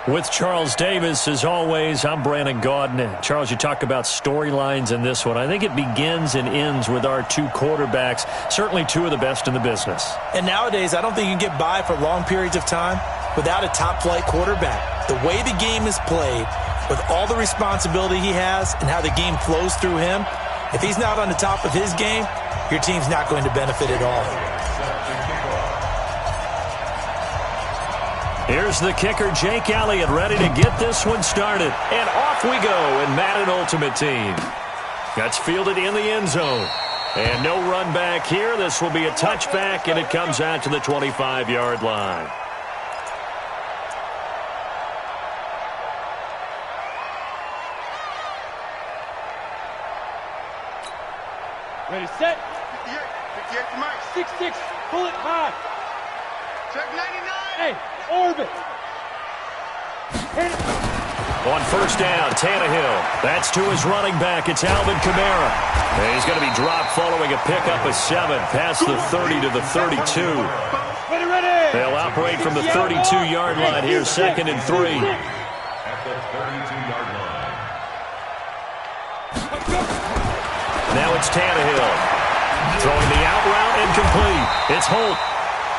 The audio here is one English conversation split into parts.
With Charles Davis, as always, I'm Brandon Gaudin. Charles, you talk about storylines in this one. I think it begins and ends with our two quarterbacks, certainly two of the best in the business. And nowadays, I don't think you can get by for long periods of time without a top-flight quarterback. The way the game is played, with all the responsibility he has and how the game flows through him, if he's not on the top of his game, your team's not going to benefit at all. Here's the kicker, Jake Elliott, ready to get this one started. And off we go in Madden Ultimate Team. That's fielded in the end zone. And no run back here. This will be a touchback, and it comes out to the 25-yard line. Ready, set. 58 to Mike. 6-6, pull it high. Check 99. Hey, orbit. On first down, Tannehill. That's to his running back. It's Alvin Kamara. And he's going to be dropped following a pickup of 7 past the 30 to the 32. Ready. They'll operate from the 32-yard line here, 2nd and 3. At the 32-yard line. Now it's Tannehill. Throwing the out route incomplete. It's Holt.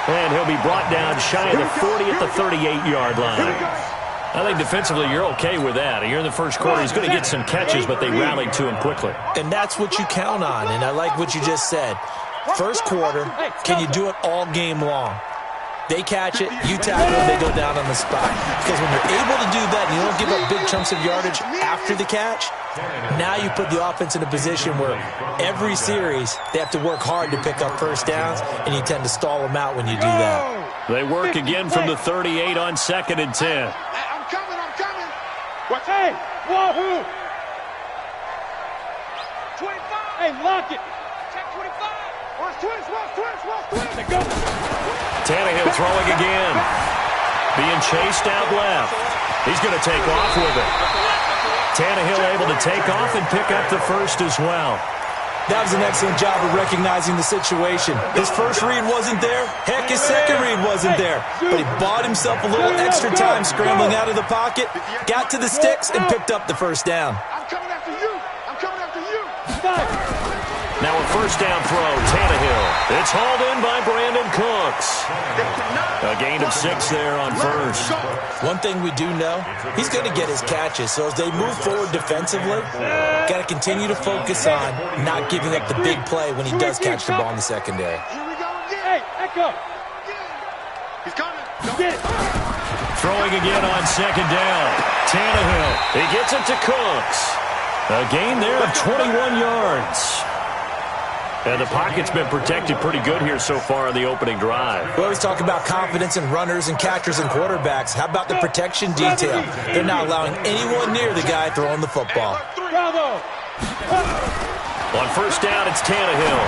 And he'll be brought down shy of the 40 at the 38-yard line. I think defensively you're okay with that. Here in the first quarter, he's going to get some catches, but they rallied to him quickly. And that's what you count on, and I like what you just said. First quarter, can you do it all game long? They catch it, you tackle them, they go down on the spot. Because when you're able to do that and you don't give up big chunks of yardage after the catch, now you put the offense in a position where every series they have to work hard to pick up first downs, and you tend to stall them out when you do that. They work again from the 38 on 2nd and 10. I'm coming. What? Hey, wahoo! 25. Hey, lock it. Check 25. Watch twins. Let's go. Tannehill throwing again. Being chased out left. He's going to take off with it. Tannehill able to take off and pick up the first as well. That was an excellent job of recognizing the situation. His first read wasn't there. Heck, his second read wasn't there. But he bought himself a little extra time scrambling out of the pocket, got to the sticks, and picked up the first down. I'm coming after you. Now a first down throw, Tannehill. It's hauled in by Brandon Cooks. A gain of 6 there on first. One thing we do know, he's going to get his catches. So as they move forward defensively, got to continue to focus on not giving up the big play when he does catch the ball in the secondary. Here we go again. Hey, echo. He's coming. Get it. Throwing again on 2nd down. Tannehill. He gets it to Cooks. A gain there of 21 yards. And the pocket's been protected pretty good here so far on the opening drive. We always talk about confidence in runners and catchers and quarterbacks. How about the protection detail? They're not allowing anyone near the guy throwing the football. Bravo. On first down, it's Tannehill.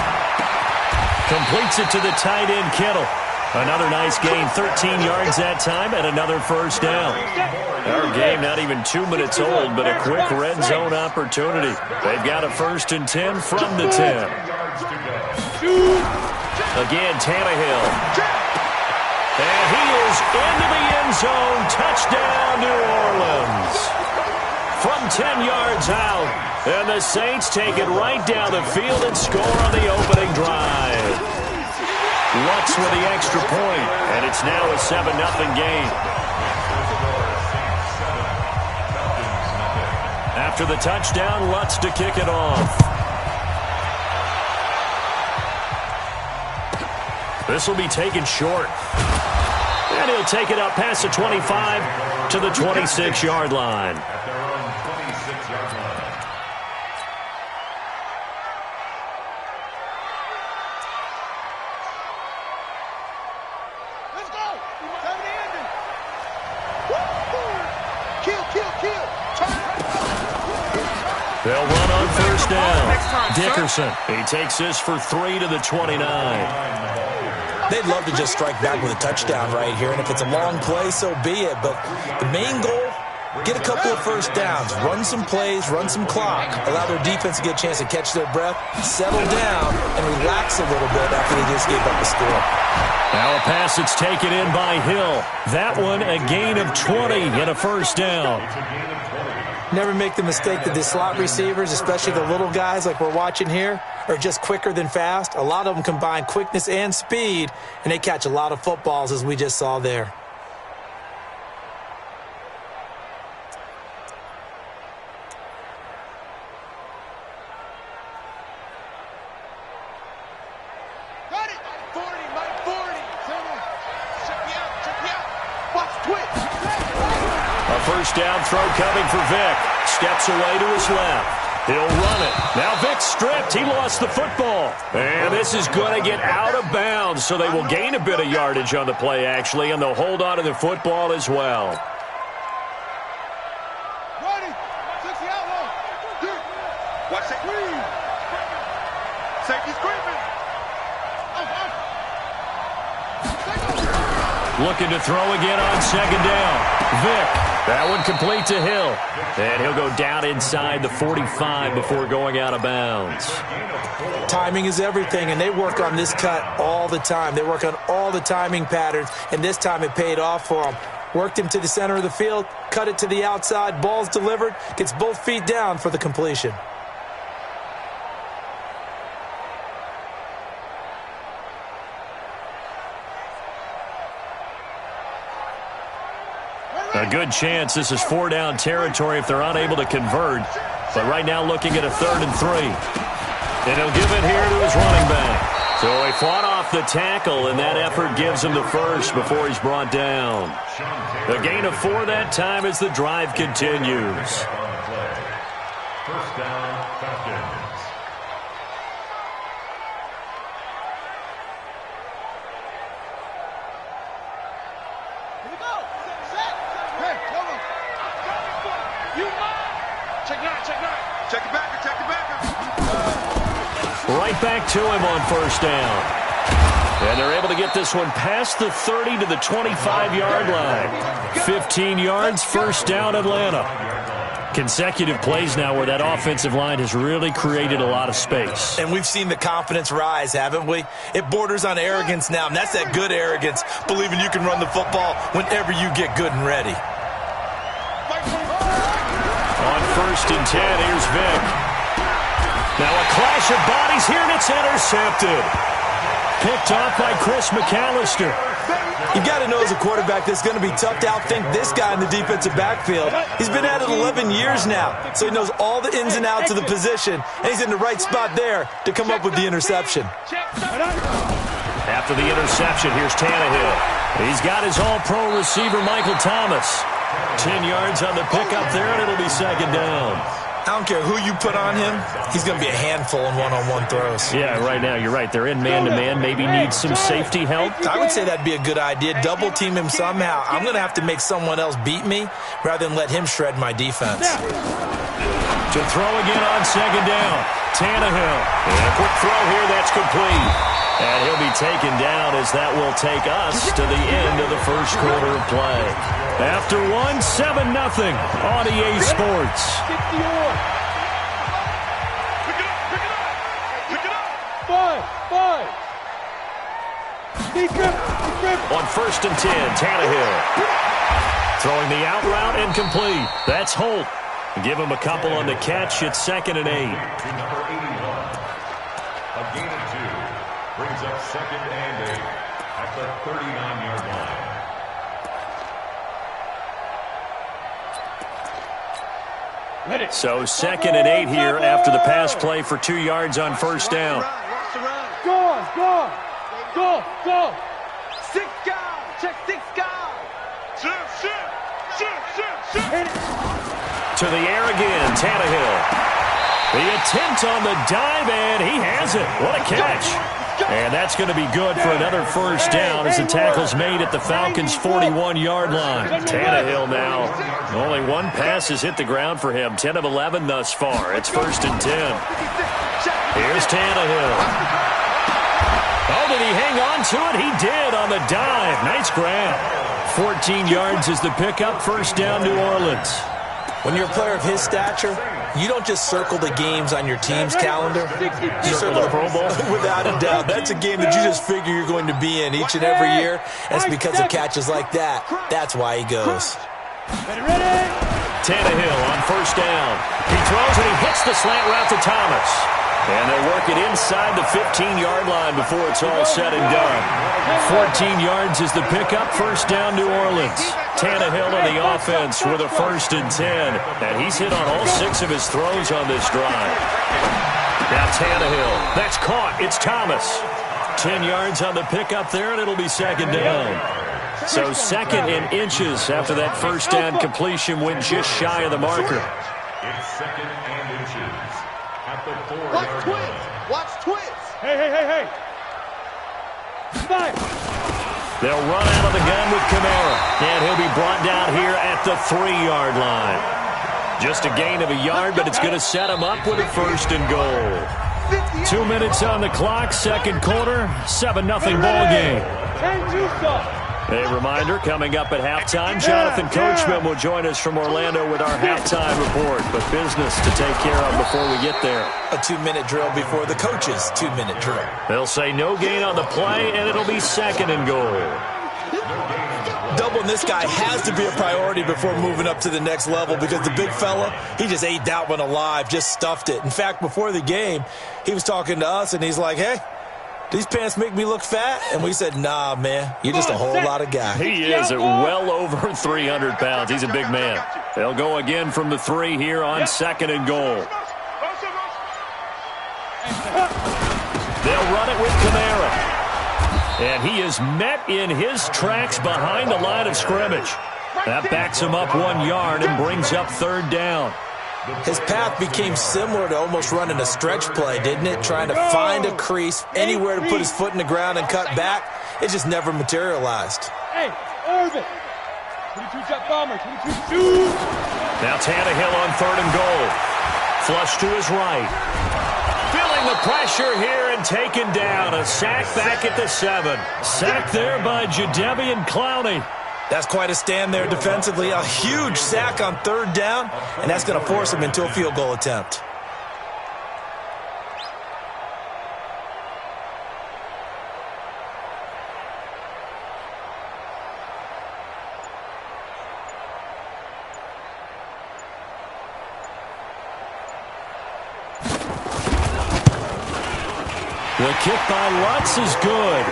Completes it to the tight end, Kittle. Another nice gain, 13 yards that time, and another first down. Our game not even 2 minutes old, but a quick red zone opportunity. They've got a 1st and 10 from the 10. Again, Tannehill. And he is into the end zone. Touchdown, New Orleans. From 10 yards out. And the Saints take it right down the field and score on the opening drive. Lutz with the extra point, and it's now a 7-0 game. After the touchdown, Lutz to kick it off. This will be taken short. And he'll take it up past the 25 to the 26-yard line. At their own 26-yard line. Let's go. Tell me the ending. Kill. They'll run on first down. Dickerson. He takes this for 3 to the 29. They'd love to just strike back with a touchdown right here, and if it's a long play, so be it. But the main goal Get a couple of first downs, run some plays, run some clock, allow their defense to get a chance to catch their breath, settle down, and relax a little bit after they just gave up a score. Now a pass that's taken in by Hill. That one a gain of 20 and a first down. Never make the mistake that the slot receivers, especially the little guys like we're watching here, are just quicker than fast. A lot of them combine quickness and speed, and they catch a lot of footballs as we just saw there. First down throw coming for Vic. Steps away to his left. He'll run it. Now Vic's stripped. He lost the football. And this is going to get out of bounds, so they will gain a bit of yardage on the play, actually, and they'll hold on to the football as well. Ready. Watch it. Safety screaming. Looking to throw again on second down. Vic. That one complete to Hill. And he'll go down inside the 45 before going out of bounds. Timing is everything, and they work on this cut all the time. They work on all the timing patterns, and this time it paid off for them. Worked him to the center of the field, cut it to the outside, ball's delivered, gets both feet down for the completion. A good chance this is 4-down territory if they're unable to convert. But right now looking at a 3rd and 3. And he'll give it here to his running back. So he fought off the tackle, and that effort gives him the first before he's brought down. A gain of 4 that time as the drive continues. First down, Falcons. Right back to him on first down. And they're able to get this one past the 30 to the 25-yard line. 15 yards, first down, Atlanta. Consecutive plays now where that offensive line has really created a lot of space. And we've seen the confidence rise, haven't we? It borders on arrogance now, and that's that good arrogance, believing you can run the football whenever you get good and ready. On first and 10, here's Vic. Now a clash of bodies here, and it's intercepted. Picked off by Chris McAllister. You got to know as a quarterback that's going to be tough to outthink this guy in the defensive backfield. He's been at it 11 years now, so he knows all the ins and outs of the position, and he's in the right spot there to come up with the interception. After the interception, here's Tannehill. He's got his all-pro receiver, Michael Thomas. 10 yards on the pickup there, and it'll be second down. I don't care who you put on him, he's going to be a handful in one-on-one throws. Yeah, right now, you're right. They're in man-to-man, maybe needs some safety help. I would say that'd be a good idea. Double-team him somehow. I'm going to have to make someone else beat me rather than let him shred my defense. To throw again on second down. Tannehill. And a quick throw here, that's complete. And he'll be taken down as that will take us to the end of the first quarter of play. After 7-0 on EA Sports. On first and 10, Tannehill. Throwing the out route incomplete. That's Holt. Give him a couple on the catch. It's 2nd and 8. To number 81. A gain of 2 brings up 2nd and 8 at the 39-yard line. So 2nd and 8 here after the pass play for 2 yards on first down. Go. 6 guys. Check 6 guys. Shoot. To the air again, Tannehill. The attempt on the dive, and he has it. What a catch. And that's going to be good for another first down as the tackle's made at the Falcons' 41-yard line. Tannehill now. Only one pass has hit the ground for him. 10 of 11 thus far. It's 1st and 10. Here's Tannehill. Oh, did he hang on to it? He did on the dive. Nice grab. 14 yards is the pickup. First down, New Orleans. When you're a player of his stature, you don't just circle the games on your team's calendar. You circle the Pro Bowl. Without a doubt. That's a game that you just figure you're going to be in each and every year. And it's because of catches like that. That's why he goes. Tannehill on first down. He throws and he hits the slant route to Thomas. And they'll work it inside the 15-yard line before it's all said and done. 14 yards is the pickup. First down, New Orleans. Tannehill on the offense with a 1st and 10. And he's hit on all 6 of his throws on this drive. Now Tannehill. That's caught. It's Thomas. 10 yards on the pickup there, and it'll be 2nd down. So 2nd and inches after that first down completion went just shy of the marker. It's 2nd and inches at the 4-yard Watch line. twins. Watch twins. Hey. Fire. They'll run out of the gun with Kamara, and he'll be brought down here at the 3-yard line. Just a gain of a yard, but it's going to set him up with a 1st and goal. 2 minutes on the clock, 2nd quarter, 7-0 ball game. And you saw. A reminder, coming up at halftime, Jonathan Coachman will join us from Orlando with our halftime report. But business to take care of before we get there. A 2-minute drill before the coach's 2-minute drill. They'll say no gain on the play, and it'll be 2nd and goal. Doubling this guy has to be a priority before moving up to the next level because the big fella, he just ate that one alive, just stuffed it. In fact, before the game, he was talking to us, and he's like, hey, these pants make me look fat? And we said, nah, man, you're just a whole lot of guy. He is at well over 300 pounds. He's a big man. They'll go again from the 3 here on 2nd and goal. They'll run it with Kamara. And he is met in his tracks behind the line of scrimmage. That backs him up 1 yard and brings up 3rd down. His path became similar to almost running a stretch play, didn't it? Trying to find a crease, anywhere to put his foot in the ground and cut back. It just never materialized. Hey, Irvin. 22 jet bomber. 22 shoot. Now Tannehill on 3rd and goal. Flush to his right. Feeling the pressure here and taken down. A sack back at the 7. Sack there by Jadeveon Clowney. That's quite a stand there defensively. A huge sack on 3rd down, and that's going to force him into a field goal attempt. The kick by Lutz is good.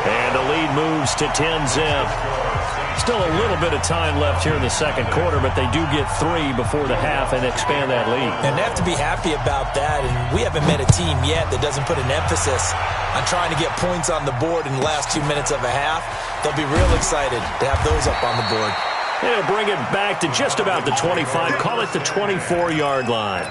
And the lead moves to 10-zip. Still a little bit of time left here in the 2nd quarter, but they do get 3 before the half and expand that lead. And they have to be happy about that, and we haven't met a team yet that doesn't put an emphasis on trying to get points on the board in the last 2 minutes of a half. They'll be real excited to have those up on the board. They'll bring it back to just about the 25, call it the 24-yard line.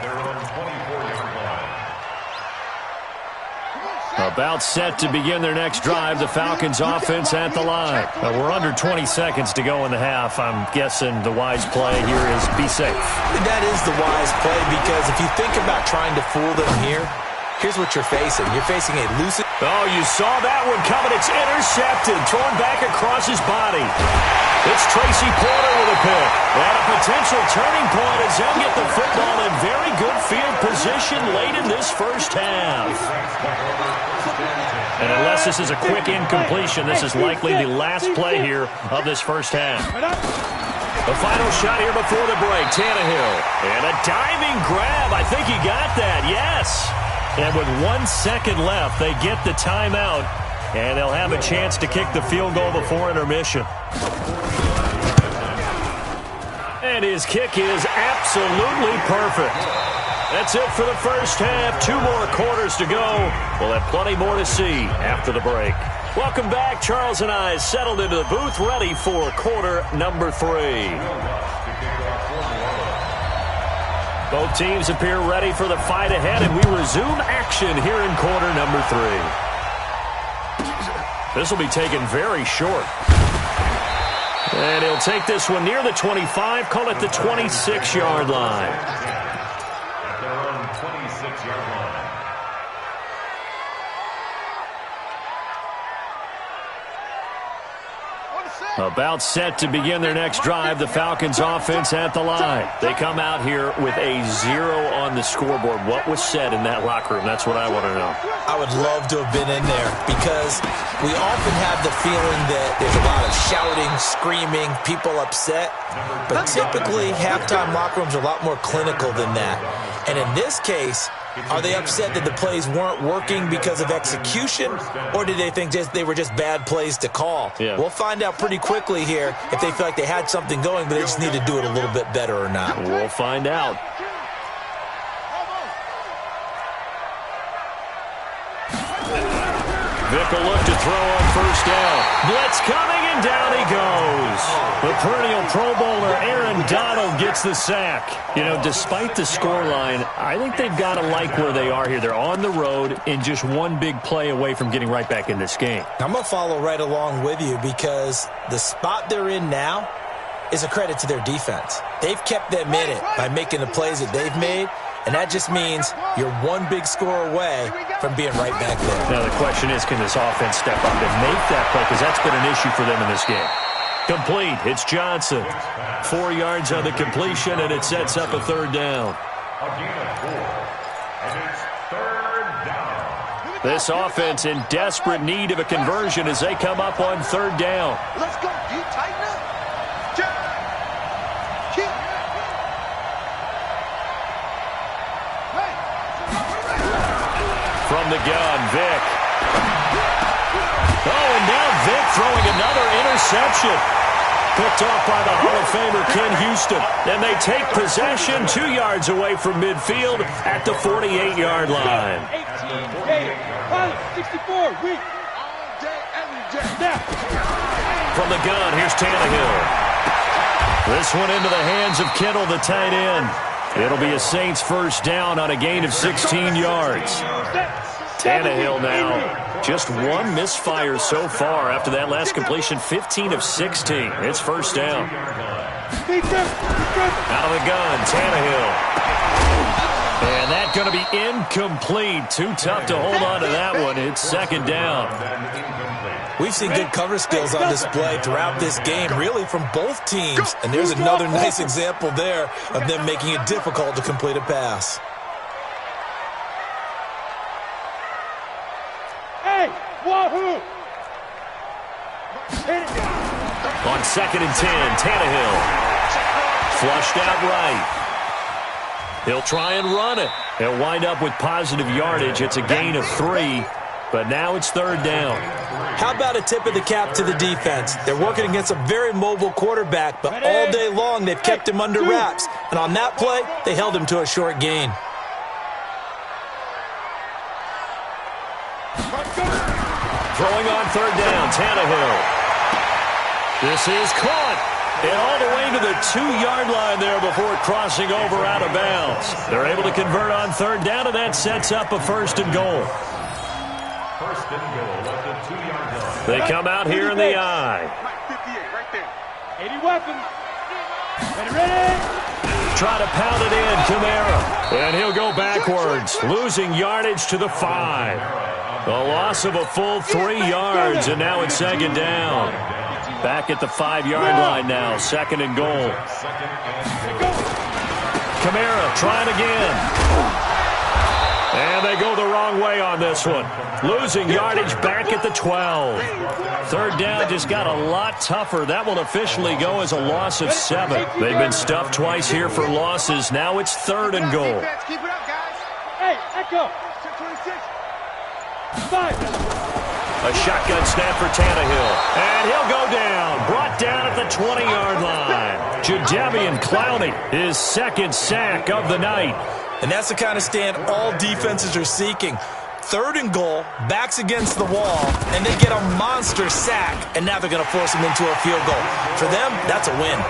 About set to begin their next drive, the Falcons offense at the line. We're under 20 seconds to go in the half. I'm guessing the wise play here is be safe. That is the wise play because if you think about trying to fool them here, here's what you're facing. You're facing a loose... Oh, you saw that one coming. It's intercepted, thrown back across his body. It's Tracy Porter with a pick. And a potential turning point as they'll get the football in very good field position late in this first half. And unless this is a quick incompletion, this is likely the last play here of this first half. The final shot here before the break, Tannehill. And a diving grab. I think he got that, yes. And with 1 second left, they get the timeout. And they'll have a chance to kick the field goal before intermission. And his kick is absolutely perfect. That's it for the first half. 2 more quarters to go. We'll have plenty more to see after the break. Welcome back. Charles and I settled into the booth, ready for quarter number 3. Both teams appear ready for the fight ahead, and we resume action here in quarter number 3. This will be taken very short. And he'll take this one near the 25, call it the 26-yard line. At their own 26-yard line. On the set. About set to begin their next drive, the Falcons offense at the line. They come out here with a 0 on the scoreboard. What was said in that locker room? That's what I want to know. I would love to have been in there because we often have the feeling that there's a lot of shouting, screaming, people upset. But typically, halftime locker rooms are a lot more clinical than that. And in this case, are they upset that the plays weren't working because of execution, or did they think they were just bad plays to call? Yeah. We'll find out pretty quickly here if they feel like they had something going, but they just need to do it a little bit better or not. We'll find out. Vick will look to throw on first down. Blitz coming, and down he goes. The perennial Pro Bowler Aaron Donald gets the sack. You know, despite the scoreline, I think they've got to like where they are here. They're on the road and just one big play away from getting right back in this game. I'm going to follow right along with you because the spot they're in now is a credit to their defense. They've kept them in it by making the plays that they've made, and that just means you're one big score away from being right back there. Now the question is, can this offense step up and make that play? Because that's been an issue for them in this game. Complete. It's Johnson. 4 yards on the completion, and it sets up a third down. A gain of 4, and it's third down. This offense in desperate need of a conversion as they come up on third down. Let's go. You tighten up. From the gun, Vick. Oh, and now Vick throwing another interception. Picked off by the Hall of Famer Ken Houston. And they take possession 2 yards away from midfield at the 48-yard line. 64, weak. All day, every day. From the gun, here's Tannehill. This one into the hands of Kittle, the tight end. It'll be a Saints first down on a gain of 16 yards. Tannehill now just one misfire so far after that last completion, 15 of 16. It's first down. Out of the gun, Tannehill. And that's going to be incomplete. Too tough to hold on to that one. It's second down. We've seen good cover skills on display throughout this game, really from both teams. And there's another nice example there of them making it difficult to complete a pass. Hey, wahoo! On second and 10, Tannehill. Flushed out right. He'll try and run it. He'll wind up with positive yardage. It's a gain of 3, but now it's third down. How about a tip of the cap to the defense? They're working against a very mobile quarterback, but all day long they've kept him under wraps. And on that play, they held him to a short gain. Throwing on third down, Tannehill. This is caught. And all the way to the 2-yard line there before crossing over out of bounds. They're able to convert on third down, and that sets up a first and goal. First and goal at the 2-yard line. They come out here in the eye. 58 right there. 80 weapons. Ready? Try to pound it in, Kamara. And he'll go backwards, losing yardage to the 5. A loss of a full 3 yards, and now it's second down. Back at the 5-yard line now, second and goal. Kamara trying again. And they go the wrong way on this one. Losing yardage back at the 12. Third down just got a lot tougher. That will officially go as a loss of 7. They've been stuffed twice here for losses. Now it's third and goal. Keep it up, guys. Hey, Echo. 26. 5. A shotgun snap for Tannehill. And he'll go down. Brought down at the 20-yard line. Jadeveon Clowney, his second sack of the night. And that's the kind of stand all defenses are seeking. Third and goal, backs against the wall, and they get a monster sack, and now they're going to force him into a field goal. For them, that's a win.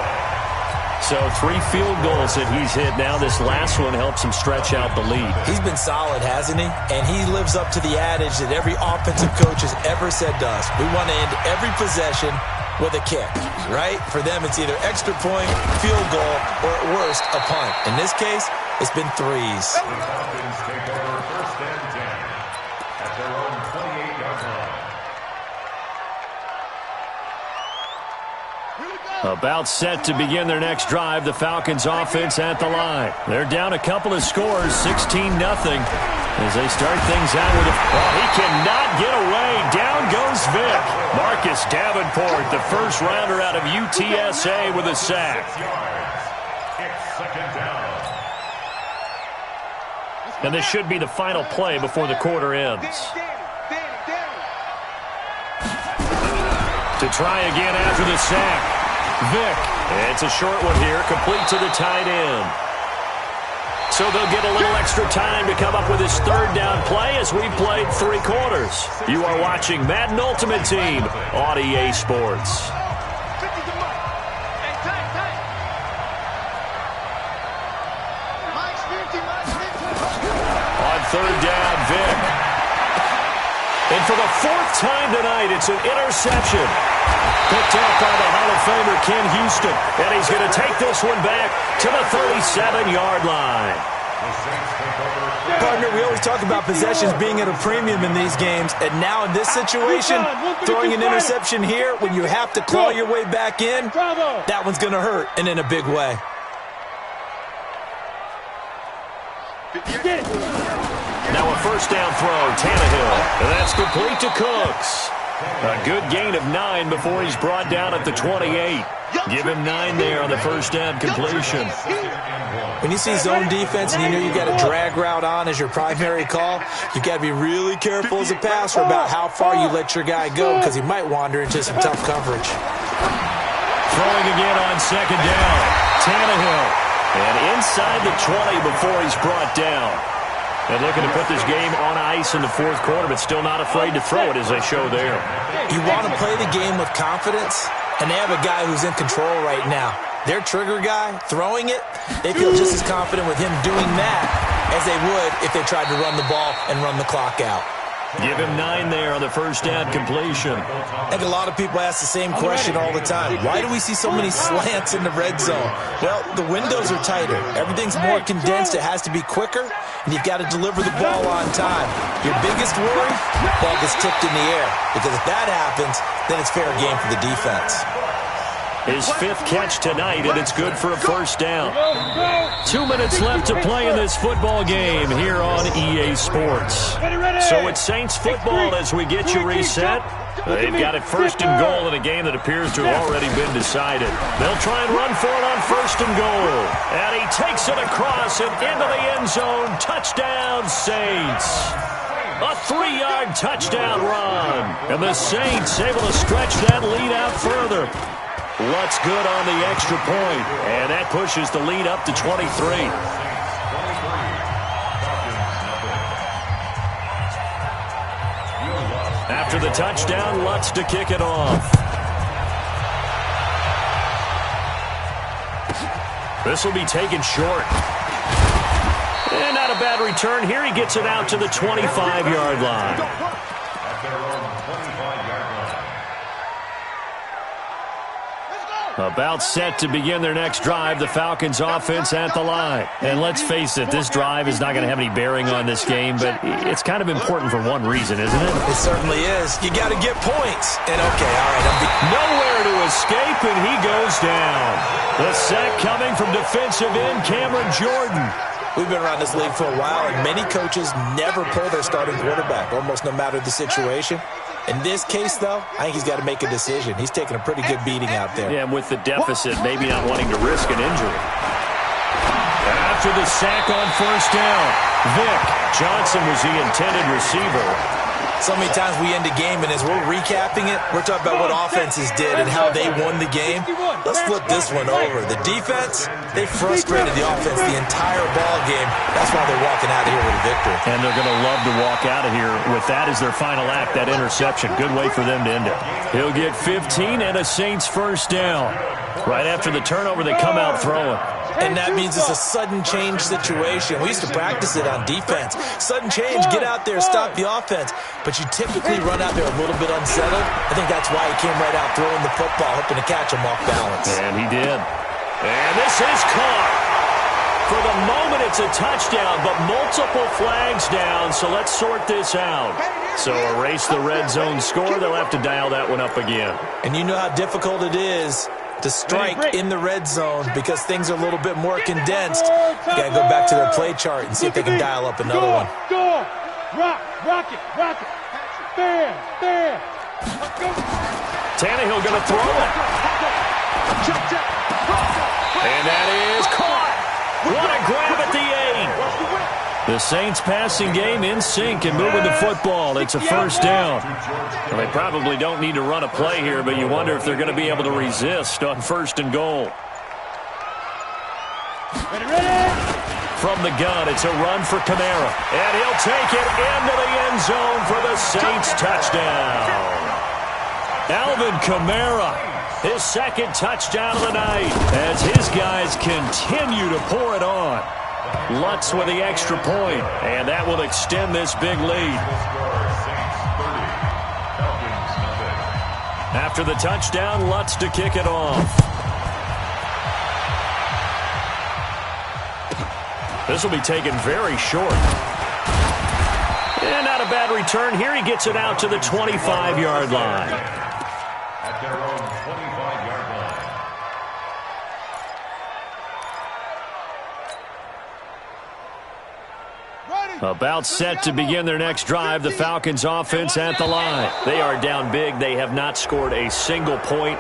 So 3 field goals that he's hit now. This last one helps him stretch out the lead. He's been solid, hasn't he? And he lives up to the adage that every offensive coach has ever said to us. We want to end every possession with a kick, right? For them, it's either extra point, field goal, or at worst, a punt. In this case, it's been 3s. The Falcons take over first and 10 at their own 28-yard line. About set to begin their next drive, the Falcons offense at the line. They're down a couple of scores, 16-0, as they start things out with he cannot get away. Down goes Vic. Marcus Davenport, the first rounder out of UTSA, with a sack. It's second down. And this should be the final play before the quarter ends. To try again after the sack. Vic. It's a short one here, complete to the tight end. So they'll get a little extra time to come up with his third down play as we've played 3 quarters. You are watching Madden Ultimate Team on EA Sports. On third down, Vic. And for the 4th time tonight, it's an interception. Picked up by the Hall of Famer Ken Houston. And he's going to take this one back to the 37-yard line. Partner, we always talk about possessions being at a premium in these games. And now in this situation, throwing an interception here when you have to claw your way back in, that one's going to hurt, and in a big way. Now a first down throw, Tannehill. And that's complete to Cooks. A good gain of 9 before he's brought down at the 28. Give him 9 there on the first down completion. When you see zone defense and you know you got a drag route on as your primary call, you've got to be really careful as a passer about how far you let your guy go because he might wander into some tough coverage. Throwing again on second down, Tannehill. And inside the 20 before he's brought down. And looking to put this game on ice in the 4th quarter, but still not afraid to throw it as they show there. You want to play the game with confidence, and they have a guy who's in control right now. Their trigger guy, throwing it, they feel just as confident with him doing that as they would if they tried to run the ball and run the clock out. Give him 9 there on the first down completion. I think a lot of people ask the same question all the time. Why do we see so many slants in the red zone? Well, the windows are tighter. Everything's more condensed. It has to be quicker, and you've got to deliver the ball on time. Your biggest worry? Ball gets tipped in the air. Because if that happens, then it's fair game for the defense. His 5th catch tonight, and it's good for a first down. 2 minutes left to play in this football game here on EA Sports. So it's Saints football as we get you reset. They've got it first and goal in a game that appears to have already been decided. They'll try and run for it on first and goal. And he takes it across and into the end zone. Touchdown, Saints. A 3-yard touchdown run. And the Saints able to stretch that lead out further. Lutz good on the extra point, and that pushes the lead up to 23. After the touchdown, Lutz to kick it off. This will be taken short. And not a bad return here. He gets it out to the 25-yard line. About set to begin their next drive, the Falcons offense at the line. And let's face it, this drive is not going to have any bearing on this game, but it's kind of important for one reason, isn't it? It certainly is. You got to get points. And okay, all right. Nowhere to escape, and he goes down. The sack coming from defensive end Cameron Jordan. We've been around this league for a while, and many coaches never pull their starting quarterback, almost no matter the situation. In this case, though, I think he's got to make a decision. He's taking a pretty good beating out there. Yeah, and with the deficit, maybe not wanting to risk an injury. After the sack on first down, Vic Johnson was the intended receiver. So many times we end a game, and as we're recapping it, we're talking about what offenses did and how they won the game. Let's flip this one over. The defense, they frustrated the offense the entire ball game. That's why they're walking out of here with a victory. And they're going to love to walk out of here with that as their final act, that interception. Good way for them to end it. He'll get 15 and a Saints first down. Right after the turnover, they come out throwing. And that means it's a sudden change situation. We used to practice it on defense. Sudden change, get out there, stop the offense. But you typically run out there a little bit unsettled. I think that's why he came right out throwing the football, hoping to catch him off balance. And he did. And this is caught. For the moment, it's a touchdown, but multiple flags down, so let's sort this out. So erase the red zone score. They'll have to dial that one up again. And you know how difficult it is to strike in the red zone because things are a little bit more condensed. You got to go back to their play chart and see if they can dial up another one. Go! Rock it! Fair! Tannehill going to throw it. And that is caught. What a grab at the 8. The Saints passing game in sync and moving the football. It's a first down. Well, they probably don't need to run a play here, but you wonder if they're going to be able to resist on 1st and goal. Ready! From the gun, it's a run for Kamara. And he'll take it into the end zone for the Saints touchdown. Alvin Kamara, his 2nd touchdown of the night as his guys continue to pour it on. Lutz with the extra point, and that will extend this big lead. After the touchdown, Lutz to kick it off. This will be taken very short. And not a bad return here. He gets it out to the 25-yard line. At their own 25-yard line. About set to begin their next drive, the Falcons offense at the line. They are down big. They have not scored a single point.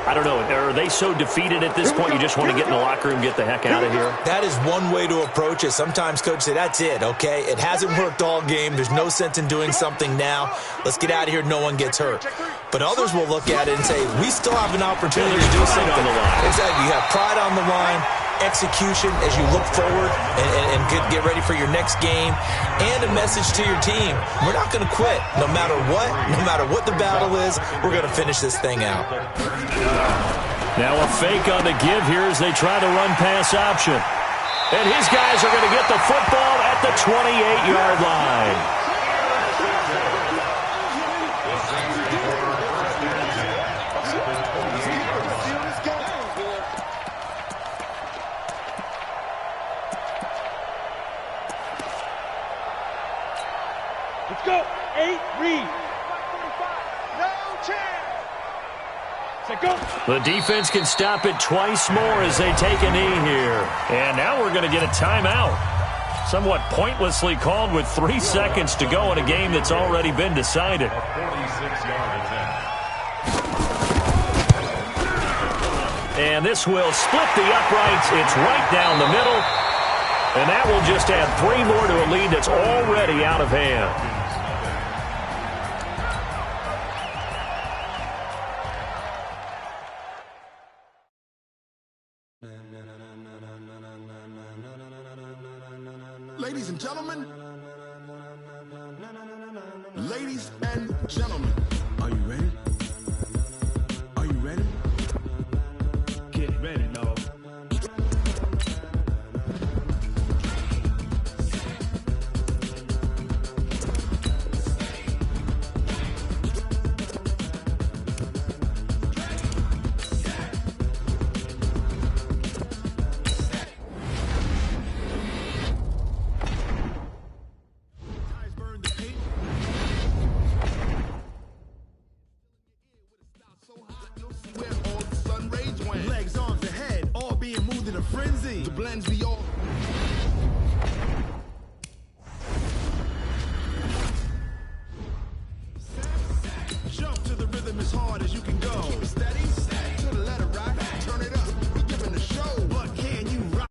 I don't know, are they so defeated at this point you just want to get in the locker room, get the heck out of here? That is one way to approach it. Sometimes coaches say, that's it, okay? It hasn't worked all game. There's no sense in doing something now. Let's get out of here. No one gets hurt. But others will look at it and say, we still have an opportunity to do something. On the line. Exactly. You have pride on the line, execution as you look forward and get ready for your next game, and a message to your team. We're not going to quit. No matter what the battle is, we're going to finish this thing out. Now a fake on the give here as they try to run pass option. And his guys are going to get the football at the 28-yard line. Let's go! 8, read! No chance! Say go! The defense can stop it twice more as they take a knee here. And now we're going to get a timeout. Somewhat pointlessly called with 3 seconds to go in a game that's already been decided. A 46-yard attempt. And this will split the uprights. It's right down the middle. And that will just add 3 more to a lead that's already out of hand. Ladies and gentlemen, are you ready? Are you ready? Get ready, dog. Legs, arms, and head, all being moved in a frenzy. The blends we all. Jump to the rhythm as hard as you can go. Keep it steady, to the letter right. Turn it up, we giving the show. But can you rock?